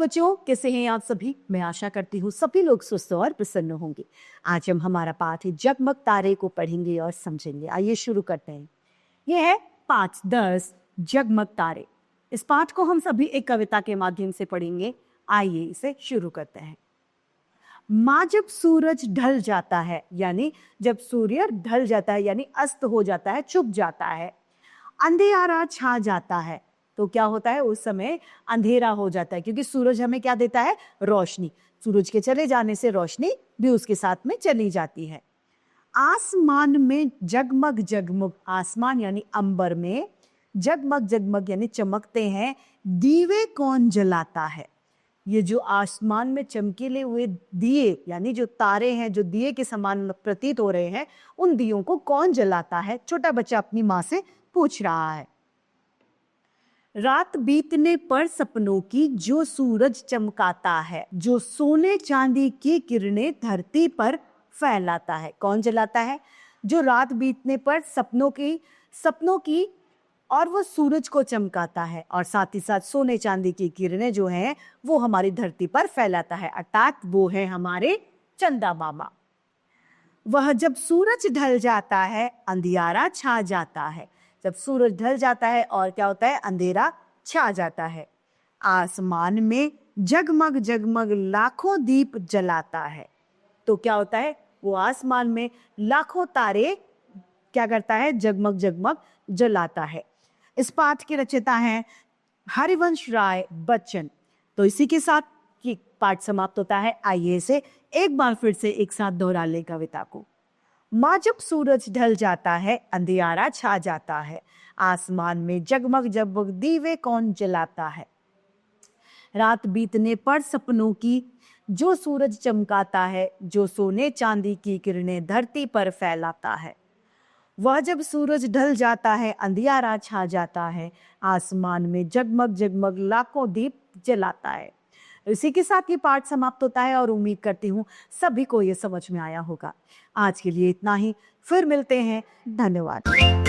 बच्चों, कैसे हैं आप सभी? मैं आशा करती हूँ सभी लोग स्वस्थ और प्रसन्न होंगे। आज हम हमारा पाठ है जगमग तारे को पढ़ेंगे और समझेंगे। आइए शुरू करते हैं। ये है 5-10 जगमग तारे। इस पाठ को हम सभी एक कविता के माध्यम से पढ़ेंगे। आइए इसे शुरू करते हैं। माँ जब सूरज ढल जाता है, यानी जब सूर्य ढल जाता है यानी अस्त हो जाता है, छुप जाता है, अंधेरा छा जाता है। तो क्या होता है, उस समय अंधेरा हो जाता है, क्योंकि सूरज हमें क्या देता है? रोशनी। सूरज के चले जाने से रोशनी भी उसके साथ में चली जाती है। आसमान में जगमग जगमग, आसमान यानी अंबर में जगमग जगमग यानी चमकते हैं, दीवे कौन जलाता है? ये जो आसमान में चमकीले हुए दिए यानी जो तारे हैं, जो दिए के समान प्रतीत हो रहे हैं, उन दियों को कौन जलाता है? छोटा बच्चा अपनी माँ से पूछ रहा है। रात बीतने पर सपनों की जो सूरज चमकाता है, जो सोने चांदी की किरणें धरती पर फैलाता है। कौन जलाता है? जो रात बीतने पर सपनों की और वो सूरज को चमकाता है, और साथ ही साथ सोने चांदी की किरणें जो हैं वो हमारी धरती पर फैलाता है, अर्थात वो है हमारे चंदा मामा। वह जब सूरज ढल जाता है, अंधियारा छा जाता है। जब सूरज ढल जाता है और क्या होता है? अंधेरा छा जाता है। आसमान में जगमग जगमग लाखों दीप जलाता है। तो क्या होता है? वो आसमान में लाखों तारे क्या करता है? जगमग जगमग जलाता है। इस पाठ के रचयिता हैं हरिवंश राय बच्चन। तो इसी के साथ ये पाठ समाप्त होता है। आइए इसे एक बार फिर से एक साथ दोहरा लें कविता को। माँ जब सूरज ढल जाता है, अंधियारा छा जाता है, आसमान में जगमग जगमग दीवे कौन जलाता है? रात बीतने पर सपनों की जो सूरज चमकाता है, जो सोने चांदी की किरणें धरती पर फैलाता है। वह जब सूरज ढल जाता है, अंधियारा छा जाता है, आसमान में जगमग जगमग लाखों दीप जलाता है। इसी के साथ ये पाठ समाप्त होता है और उम्मीद करती हूँ सभी को ये समझ में आया होगा। आज के लिए इतना ही, फिर मिलते हैं। धन्यवाद।